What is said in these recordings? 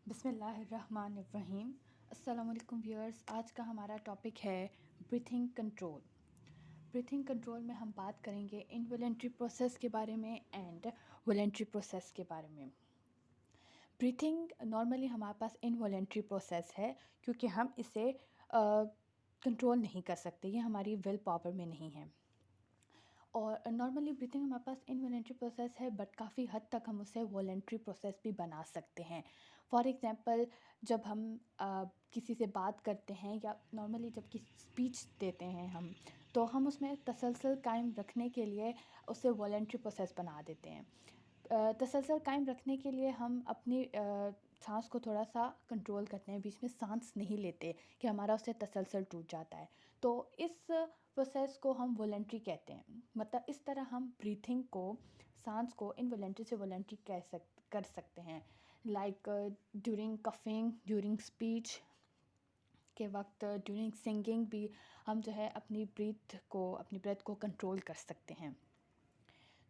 बिस्मिल्लाहिर्रहमानिर्रहीम। अस्सलाम वालेकुम व्यूअर्स। आज का हमारा टॉपिक है ब्रीथिंग कंट्रोल। ब्रीथिंग कंट्रोल में हम बात करेंगे इनवॉलेंट्री प्रोसेस के बारे में एंड वॉलेंट्री प्रोसेस के बारे में। ब्रीथिंग नॉर्मली हमारे पास इनवॉलेंट्री प्रोसेस है क्योंकि हम इसे कंट्रोल नहीं कर सकते, ये हमारी विल पावर में नहीं है। और नॉर्मली ब्रीथिंग हमारे पास इनवॉलेंट्री प्रोसेस है, बट काफ़ी हद तक हम उसे वॉलेंट्री प्रोसेस भी बना सकते हैं। फॉर एग्ज़ाम्पल, जब हम किसी से बात करते हैं या नॉर्मली जब किसी स्पीच देते हैं तो हम उसमें तसलसल कायम रखने के लिए उसे वॉलेंट्री प्रोसेस बना देते हैं। तसलसल कायम रखने के लिए हम अपनी सांस को थोड़ा सा कंट्रोल करते हैं, बीच में सांस नहीं लेते कि हमारा उससे तसलसल टूट जाता है। तो इस प्रोसेस को हम वॉलेंट्री कहते हैं। मतलब इस तरह हम ब्रीथिंग को, सांस को इनवॉलेंट्री से वॉलेंट्री कर सकते हैं। Like during coughing, during speech के वक्त, ड्यूरिंग सिंगिंग भी हम जो है अपनी ब्रेथ को कंट्रोल कर सकते हैं।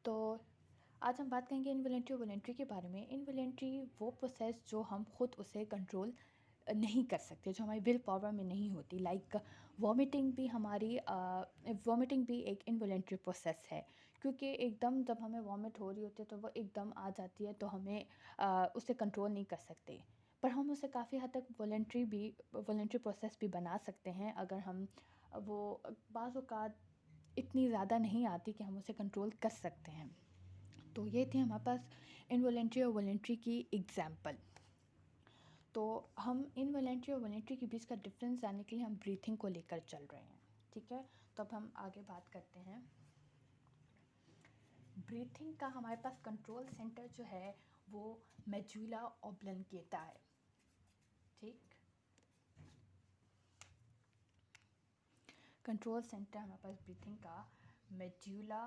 तो आज हम बात करेंगे इनवॉलेंट्री और वॉलेंट्री के बारे में। इनवॉलेंट्री वो प्रोसेस जो हम खुद उसे कंट्रोल नहीं कर सकते, जो हमारी विल पावर में नहीं होती। लाइक वॉमिटिंग भी एक इनवॉलेंट्री प्रोसेस है, क्योंकि एकदम जब हमें वॉमिट हो रही होती है तो वो एकदम आ जाती है, तो हमें उसे कंट्रोल नहीं कर सकते। पर हम उसे काफ़ी हद तक वॉलेंट्री प्रोसेस भी बना सकते हैं, अगर हम वो बाज़ औक़ात इतनी ज़्यादा नहीं आती कि हम उसे कंट्रोल कर सकते हैं। तो ये थी हमारे पास इनवॉलेंट्री और वॉलेंट्री की एग्जाम्पल। तो हम इनवॉलेंट्री और वॉलेंट्री के बीच का डिफरेंस जानने के लिए हम ब्रीथिंग को लेकर चल रहे हैं, ठीक है। तो अब हम आगे बात करते हैं। ब्रीथिंग का हमारे पास कंट्रोल सेंटर जो है वो मेडुला ऑब्लंगेटा है, ठीक। कंट्रोल सेंटर हमारे पास ब्रीथिंग का मेडुला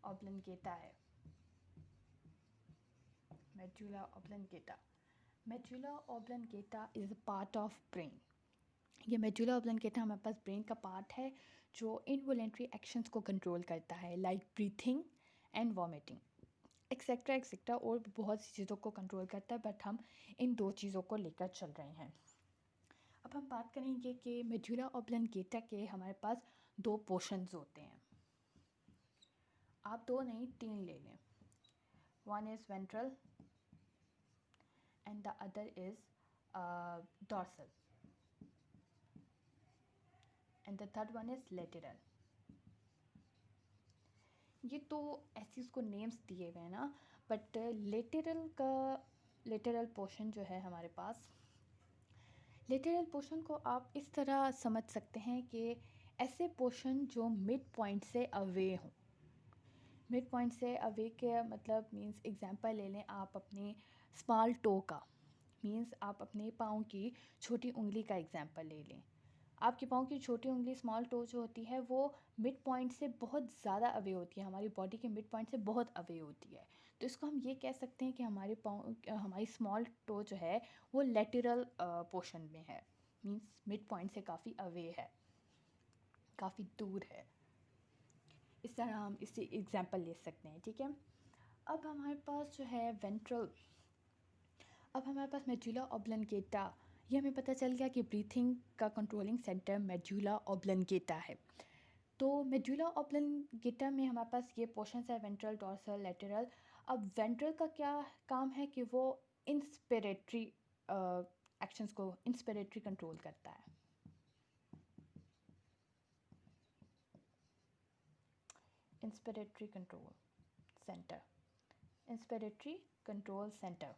ऑब्लंगेटा है। Medulla oblongata is a part of brain. ये मेडुला ऑब्लंगेटा हमारे पास ब्रेन का पार्ट है जो इनवॉलेंट्री एक्शंस को कंट्रोल करता है, like breathing and vomiting etcetera etcetera, और भी बहुत सी चीज़ों को कंट्रोल करता है, बट हम इन दो चीज़ों को लेकर चल रहे हैं। अब हम बात करेंगे कि मेडुला ऑब्लंगेटा के हमारे पास दो पोर्शंस होते हैं। आप दो नहीं, तीन ले लें। One is ventral and the other is dorsal and the third one is lateral। ये तो ऐसे इसको नेम्स दिए हुए हैं ना, बट लेटरल पोर्शन जो है हमारे पास, लेटरल पोर्शन को आप इस तरह समझ सकते हैं कि ऐसे पोर्शन जो मिड पॉइंट से अवे हों। मिड पॉइंट से अवे के मतलब मींस, एग्जांपल ले लें आप अपने स्मॉल टो का, मींस आप अपने पाँव की छोटी उंगली का एग्जांपल ले लें। आपके पाँव की छोटी उंगली स्मॉल टो जो होती है वो मिड पॉइंट से बहुत ज़्यादा अवे होती है, हमारी बॉडी के मिड पॉइंट से बहुत अवे होती है। तो इसको हम ये कह सकते हैं कि हमारी स्मॉल टो जो है वो लेटरल पोर्शन में है, मींस मिड पॉइंट से काफ़ी अवे है, काफ़ी दूर है। इस तरह हम इसी एग्जांपल ले सकते हैं, ठीक है। अब हमारे पास जो है अब हमारे पास मेडुला ऑब्लंगेटा, ये हमें पता चल गया कि ब्रीथिंग का कंट्रोलिंग सेंटर मेडुला ऑब्लंगेटा है। तो मेडुला ऑब्लंगेटा में हमारे पास ये पोर्शंस है, वेंट्रल, डॉर्सल, लेटरल। अब वेंट्रल का क्या काम है कि वो इंस्पिरेटरी एक्शंस को इंस्पिरेटरी कंट्रोल करता है। Inspiratory control centre, inspiratory control centre.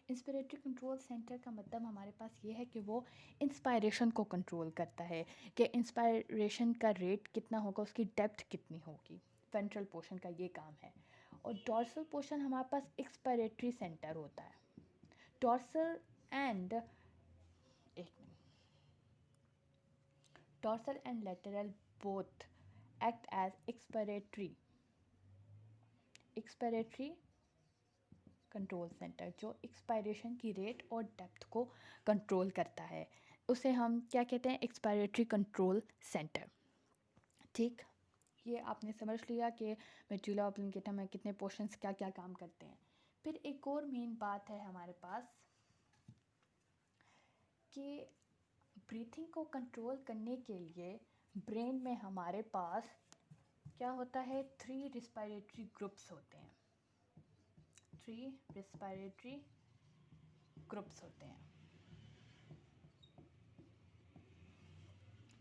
Inspiratory control centre का मतलब हमारे पास ये है कि वो इंस्पायरेशन को कंट्रोल करता है, कि इंस्पायरेशन का रेट कितना होगा, उसकी डेप्थ कितनी होगी। वेंट्रल पोर्शन का ये काम है। और डॉर्सल पोर्शन हमारे पास एक्सपायरेटरी सेंटर होता है। डॉर्सल एंड एक minute dorsal and lateral both act as expiratory control center, जो एक्सपायरेशन की रेट और डेप्थ को कंट्रोल करता है, उसे हम क्या कहते हैं, एक्सपायरेटरी कंट्रोल सेंटर, ठीक। ये आपने समझ लिया कि मेडुला ऑब्लंगेटा में कितने पोर्शंस क्या क्या काम करते हैं। फिर एक और मेन बात है हमारे पास कि ब्रीथिंग को कंट्रोल करने के लिए ब्रेन में हमारे पास क्या होता है, 3 रिस्पिरेटरी ग्रुप्स होते हैं। 3 रिस्पिरेटरी ग्रुप्स होते हैं,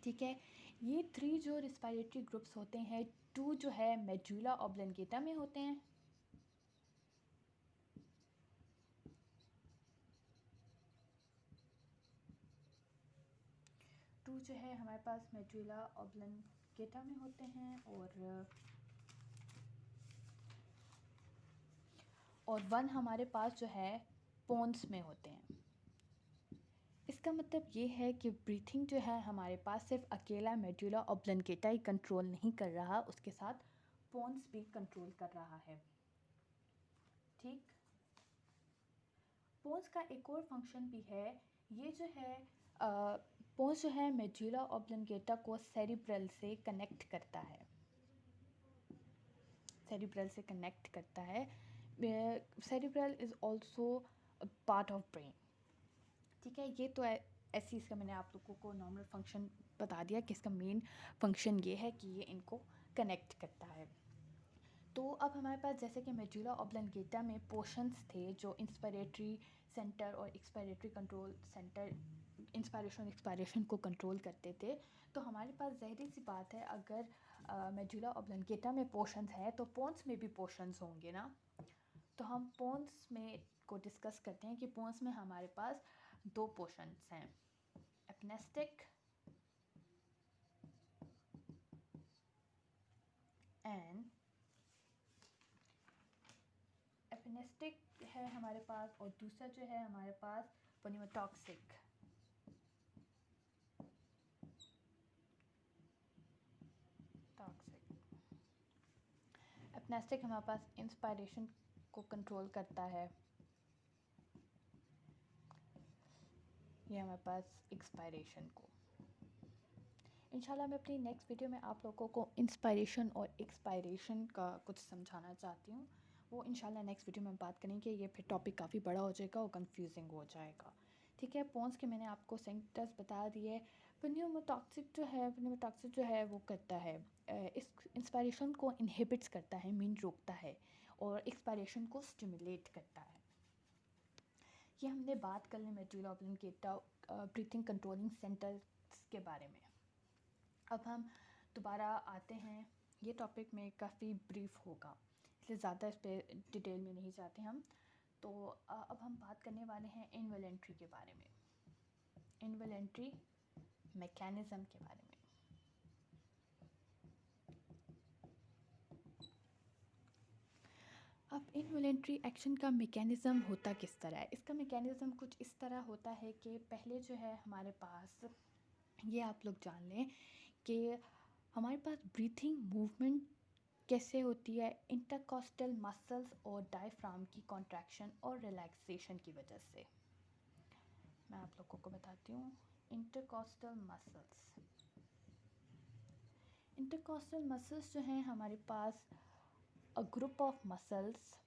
ठीक है। ये 3 जो रिस्पिरेटरी ग्रुप्स होते हैं, 2 जो है मेडुला ऑब्लंगेटा में होते हैं, टू जो है हमारे पास मेडुला ऑब्लंगेटा में होते हैं, और 1 हमारे पास जो है पोन्स में होते हैं। इसका मतलब ये है कि ब्रीथिंग जो है हमारे पास सिर्फ अकेला मेडुला ऑब्लंगेटा ही कंट्रोल नहीं कर रहा, उसके साथ पोन्स भी कंट्रोल कर रहा है, ठीक। पोन्स का एक और फंक्शन भी है, ये जो है पोन्स जो है मेडुला ऑब्लंगेटा को सेरिब्रल से कनेक्ट करता है, सेरिब्रल से कनेक्ट करता है। Cerebral is also part of brain, ठीक है। ये तो ऐसे इसका मैंने आप लोगों को नॉर्मल फंक्शन बता दिया कि इसका मेन फंक्शन ये है कि ये इनको कनेक्ट करता है। तो अब हमारे पास जैसे कि मेडुला ऑब्लंगेटा में पोर्शंस थे जो इंस्पिरेटरी सेंटर और expiratory control centre, inspiration expiration को कंट्रोल करते थे। तो हमारे पास ज़ाहिर सी बात है, अगर मेडुला ऑब्लंगेटा में पोर्शंस है तो पोन्स में भी पोर्शंस होंगे ना। तो हम पोन्स में को डिस्कस करते हैं कि पोन्स में हमारे पास 2 पोर्शंस हैं, एपिनेस्टिक एंड एपिनेस्टिक है हमारे पास, और दूसरा जो है हमारे पास पन्यूमोटॉक्सिक। एपिनेस्टिक हमारे पास इंस्पायरेशन को कंट्रोल करता है, ये हमारे पास एक्सपायरेशन को। इंशाल्लाह मैं अपनी नेक्स्ट वीडियो में आप लोगों को इंस्पायरेशन और एक्सपायरेशन का कुछ समझाना चाहती हूँ, वो इंशाल्लाह नेक्स्ट वीडियो में बात करेंगे। ये फिर टॉपिक काफ़ी बड़ा हो जाएगा और कंफ्यूजिंग हो जाएगा, ठीक है। पोन्स के मैंने आपको सेंटर्स बता दिए। पन्यूमोटॉक्सिक जो है वो करता है इस इंस्पायरेशन को इनहिबिट्स करता है, मीन रोकता है, और एक्सपायरेशन को स्टिमुलेट करता है। ये हमने बात कर ली medulla oblongata breathing controlling centres के बारे में। अब हम दोबारा आते हैं, ये टॉपिक में काफ़ी ब्रीफ होगा इसलिए ज़्यादा इस पर डिटेल में नहीं जाते हम। तो अब हम बात करने वाले हैं इनवॉलेंट्री के बारे में, इनवॉलेंट्री मैकेनिज़्म के बारे में। अब इनवॉलेंट्री एक्शन का मैकेनिज़्म होता किस तरह है, इसका मैकेनिज़्म कुछ इस तरह होता है कि पहले जो है हमारे पास, ये आप लोग जान लें कि हमारे पास ब्रीथिंग मूवमेंट कैसे होती है, इंटरकॉस्टल मसल्स और डायफ्राम की कॉन्ट्रैक्शन और रिलैक्सेशन की वजह से। मैं आप लोगों को बताती हूँ, इंटरकॉस्टल मसल्स जो हैं हमारे पास a group of muscles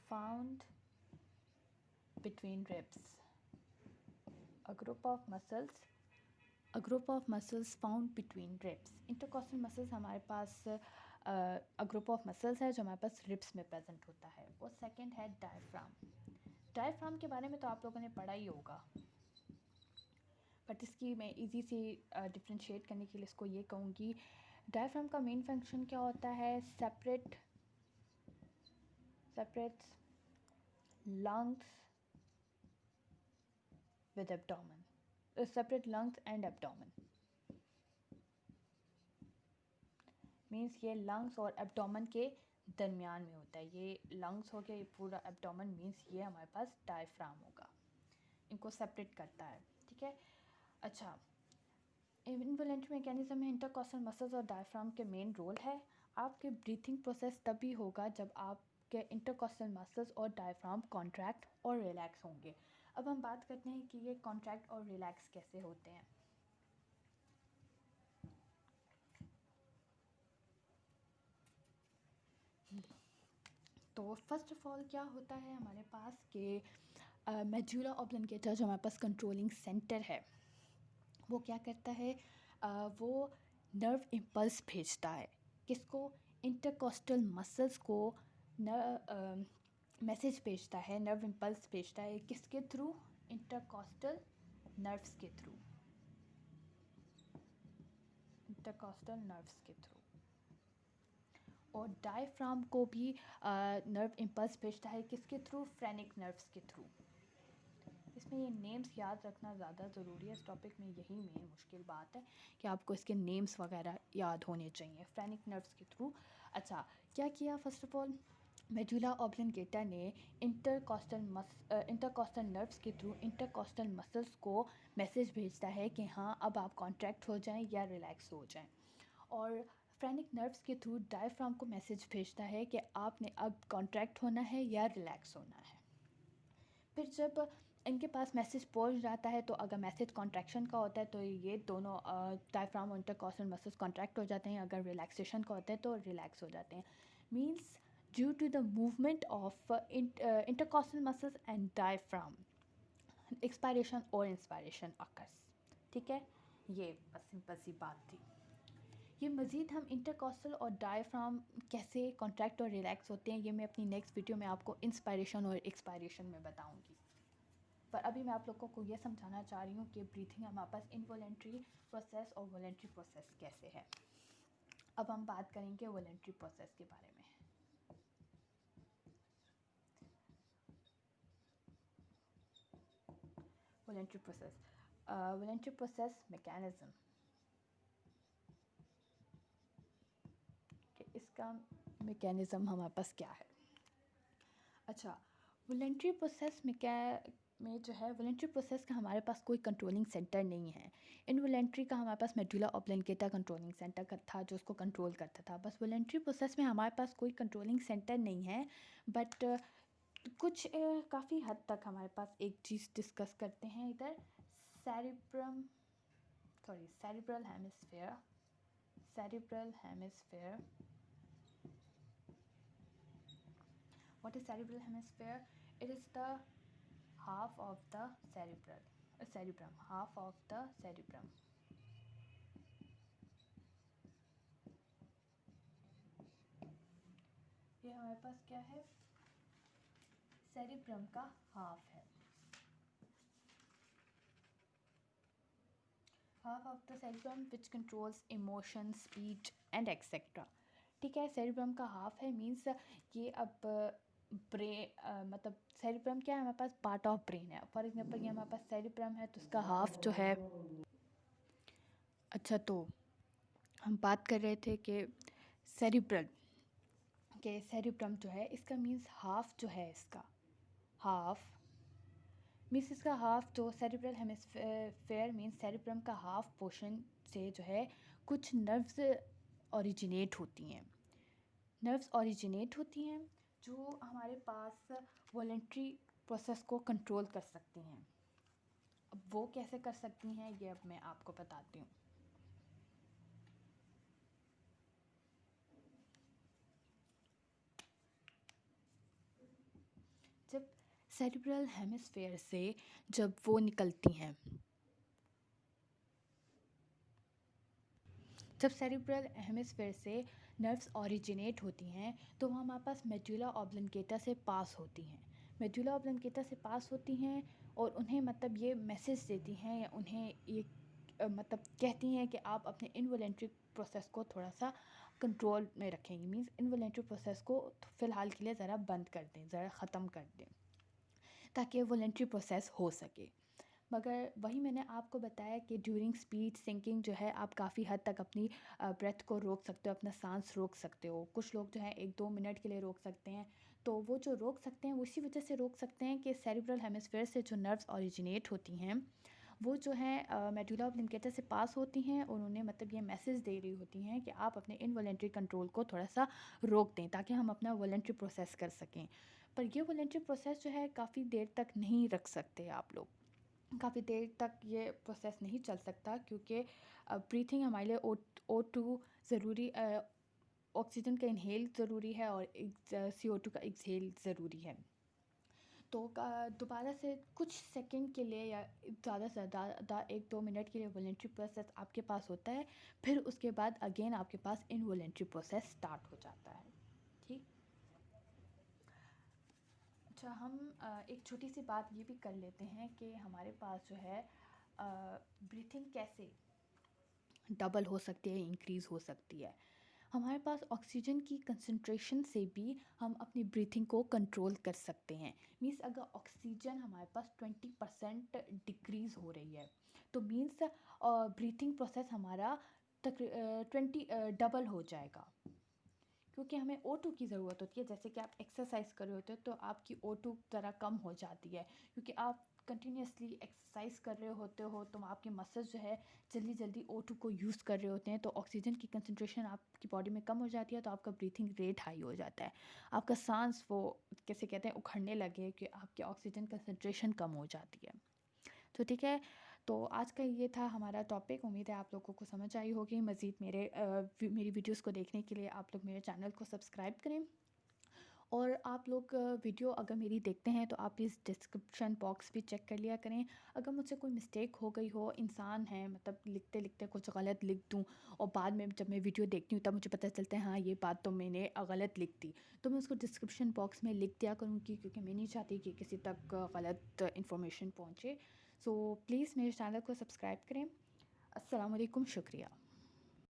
found between ribs, a group of muscles found between ribs। intercostal muscles हमारे पास a group of muscles है जो हमारे पास ribs में present होता है। और सेकंड है डायफ्राम के बारे में तो आप लोगों ने पढ़ा ही होगा, बट इसकी मैं इजी से डिफ्रेंशिएट करने के लिए इसको ये कहूँगी, डायफ्राम का मेन फंक्शन क्या होता है, separates lungs with abdomen, separate lungs and abdomen, means ये लंग्स और एब्डोमेन के दरमियान में होता है। ये लंग्स हो गया, ये पूरा एब्डोमेन, मीन्स ये हमारे पास डायफ्राम होगा, इनको सेपरेट करता है, ठीक है। अच्छा, इनवॉलेंट्री मैकेनिज्म में इंटरकॉस्टल मसल्स और डायफ्राम के मेन रोल है। आपके ब्रीथिंग प्रोसेस तभी होगा जब आपके इंटरकॉस्टल मसल्स और डायफ्राम कॉन्ट्रैक्ट और रिलैक्स होंगे। अब हम बात करते हैं कि ये कॉन्ट्रैक्ट और रिलैक्स कैसे होते हैं। तो फर्स्ट ऑफ ऑल क्या होता है हमारे पास कि मेडुला ऑब्लिंगेटा जो हमारे पास कंट्रोलिंग सेंटर है वो क्या करता है, वो नर्व इम्पल्स भेजता है किसको, इंटरकोस्टल मसल्स को मैसेज भेजता है, नर्व इम्पल्स भेजता है किसके थ्रू, इंटरकोस्टल नर्व्स के थ्रू, इंटरकोस्टल नर्व्स के थ्रू। और डायफ्राम को भी नर्व इम्पल्स भेजता है किसके थ्रू, फ्रेनिक नर्व्स के थ्रू। इसमें ये नेम्स याद रखना ज़्यादा ज़रूरी है, इस टॉपिक में यही मेन मुश्किल बात है कि आपको इसके नेम्स वगैरह याद होने चाहिए, फ्रेनिक नर्व्स के थ्रू। अच्छा, क्या किया फर्स्ट ऑफ ऑल, मेडुला ऑब्लिंगेटा ने इंटरकोस्टल नर्व्स के थ्रू इंटरकोस्टल मसल्स को मैसेज भेजता है कि हाँ अब आप कॉन्ट्रैक्ट हो जाएं या रिलैक्स हो जाएं। और फ्रेनिक नर्व्स के थ्रू डायफ्राम को मैसेज भेजता है कि आपने अब कॉन्ट्रैक्ट होना है या रिलैक्स होना है। फिर जब इनके पास मैसेज पहुंच जाता है तो अगर मैसेज कॉन्ट्रैक्शन का होता है तो ये दोनों डायफ्राम और इंटरकॉस्टल मसल्स कॉन्ट्रैक्ट हो जाते हैं, अगर रिलैक्सेशन का होता है तो रिलैक्स हो जाते हैं। Means due to the movement of intercostal muscles and diaphragm expiration और इंस्पायरेशन अकर्स। ठीक है, ये बस सिंपल सी बात थी। ये मज़ीद हम इंटरकॉस्टल और डायफ्राम कैसे कॉन्ट्रैक्ट और रिलैक्स होते हैं ये मैं अपनी नेक्स्ट वीडियो में आपको इंस्पायरेशन और एक्सपायरेशन में बताऊंगी। पर अभी मैं आप लोगों को ये समझाना चाह रही हूँ कि ब्रीथिंग हमारे पास इनवॉलेंट्री प्रोसेस और वॉलेंट्री प्रोसेस कैसे है। अब हम बात करेंगे वॉलेंट्री प्रोसेस के बारे में। वॉलेंट्री प्रोसेस मैकेनिज्म, कि इसका मैकेनिज़्म हमारे पास क्या है। अच्छा, वॉलेंट्री प्रोसेस में जो है, वॉलेंट्री प्रोसेस का हमारे पास कोई कंट्रोलिंग सेंटर नहीं है। इनवॉलेंट्री का हमारे पास मेडुला ऑब्लिंगेटा कंट्रोलिंग सेंटर का था जो उसको कंट्रोल करता था। बस वॉलेंट्री प्रोसेस में हमारे पास कोई कंट्रोलिंग सेंटर नहीं है, बट कुछ काफ़ी हद तक हमारे पास एक चीज़ डिस्कस करते हैं इधर, cerebral hemisphere. What is cerebral hemisphere? It is the half of the cerebrum, half of the cerebrum. ये हमारे पास क्या है, सेरिब्रम का हाफ है, half of the cerebrum which controls emotion, speech and etcetera. ठीक है, सेरिब्रम का हाफ है, मीन्स ये अब मतलब सेरिब्रम क्या है, हमारे पास पार्ट ऑफ ब्रेन है। फॉर एग्जांपल ये हमारे पास सेरिब्रम है तो उसका हाफ जो है, अच्छा तो हम बात कर रहे थे कि सेरिब्रम जो है इसका मीन्स हाफ जो है, इसका हाफ मीन्स इसका हाफ जो सेरिब्रल हेमिस्फेयर मीन्स सेरिब्रम का हाफ पोर्शन से जो है कुछ नर्व्स ओरिजिनेट होती हैं जो हमारे पास वॉलेंट्री प्रोसेस को कंट्रोल कर सकती हैं। अब वो कैसे कर सकती हैं ये अब मैं आपको बताती हूँ। जब सेरिब्रल हेमिस्फेयर से जब वो निकलती हैं, जब सेरिब्रल हेमिस्फेयर से नर्व्स ओरिजिनेट होती हैं तो वो हमारे पास मेडुला ऑब्लिंगेटा से पास होती हैं, मेडुला ऑब्लिंगेटा से पास होती हैं और उन्हें मतलब ये मैसेज देती हैं या उन्हें ये मतलब कहती हैं कि आप अपने इनवॉलेंट्री प्रोसेस को थोड़ा सा कंट्रोल में रखेंगे। मीन्स इनवॉलेंट्री प्रोसेस को फ़िलहाल के लिए ज़रा बंद कर दें, ज़रा ख़त्म कर दें ताकि वॉलेंट्री प्रोसेस हो सके। मगर वही मैंने आपको बताया कि ड्यूरिंग स्पीच सिंकिंग जो है आप काफ़ी हद तक अपनी ब्रेथ को रोक सकते हो, अपना सांस रोक सकते हो। कुछ लोग जो है 1-2 मिनट के लिए रोक सकते हैं, तो वो जो रोक सकते हैं वो इसी वजह से रोक सकते हैं कि सेरिब्रल हेमिस्फेयर से जो नर्व्स ओरिजिनेट होती हैं वो जो है मेडुला ऑब्लिंगेटा से पास होती हैं और उन्हें मतलब ये मैसेज दे रही होती हैं कि आप अपने इनवॉलेंट्री कंट्रोल को थोड़ा सा रोक दें ताकि हम अपना वॉलेंट्री प्रोसेस कर सकें। पर ये वॉलेंट्री प्रोसेस जो है काफ़ी देर तक नहीं रख सकते आप लोग, काफ़ी देर तक ये प्रोसेस नहीं चल सकता क्योंकि ब्रीथिंग हमारे लिए O2 ज़रूरी ऑक्सीजन का इनहेल ज़रूरी है और CO2 का एक्सहेल ज़रूरी है। तो दोबारा से कुछ सेकंड के लिए या ज़्यादा से ज़्यादा 1-2 मिनट के लिए वॉलंटरी प्रोसेस आपके पास होता है, फिर उसके बाद अगेन आपके पास इनवॉलंटरी प्रोसेस स्टार्ट हो जाता है। ठीक। अच्छा, हम एक छोटी सी बात ये भी कर लेते हैं कि हमारे पास जो है ब्रीथिंग कैसे डबल हो सकती है, इंक्रीज़ हो सकती है। हमारे पास ऑक्सीजन की कंसंट्रेशन से भी हम अपनी ब्रीथिंग को कंट्रोल कर सकते हैं। मीन्स अगर ऑक्सीजन हमारे पास 20% डिक्रीज़ हो रही है, तो मीन्स ब्रीथिंग प्रोसेस हमारा तक 20 डबल हो जाएगा। क्योंकि हमें O2 की ज़रूरत होती है। जैसे कि आप एक्सरसाइज कर रहे होते हो तो आपकी O2 ज़रा कम हो जाती है, क्योंकि आप कंटिन्यूसली एक्सरसाइज कर रहे होते हो, तो आपके मसल्स जो है जल्दी जल्दी O2 को यूज़ कर रहे होते हैं, तो ऑक्सीजन की कंसंट्रेशन आपकी बॉडी में कम हो जाती है, तो आपका ब्रीथिंग रेट हाई हो जाता है। आपका सांस वो कैसे कहते हैं उखड़ने लगे कि आपकी ऑक्सीजन कंसंट्रेशन कम हो जाती है। तो ठीक है, तो आज का ये था हमारा टॉपिक। उम्मीद है आप लोगों को समझ आई होगी। मज़ीद मेरी वीडियोस को देखने के लिए आप लोग मेरे चैनल को सब्सक्राइब करें। और आप लोग वीडियो अगर मेरी देखते हैं तो आप प्लीज़ डिस्क्रिप्शन बॉक्स भी चेक कर लिया करें। अगर मुझसे कोई मिस्टेक हो गई हो, इंसान है मतलब लिखते लिखते कुछ गलत लिख दूँ और बाद में जब मैं वीडियो देखती हूँ तब मुझे पता चलता है हाँ ये बात तो मैंने गलत लिख दी, तो मैं उसको डिस्क्रिप्शन बॉक्स में लिख दिया करूँगी, क्योंकि मैं नहीं चाहती कि किसी तक गलत इन्फॉर्मेशन पहुँचे। सो प्लीज़ मेरे चैनल को सब्सक्राइब करें। अस्सलाम वालेकुम, शुक्रिया।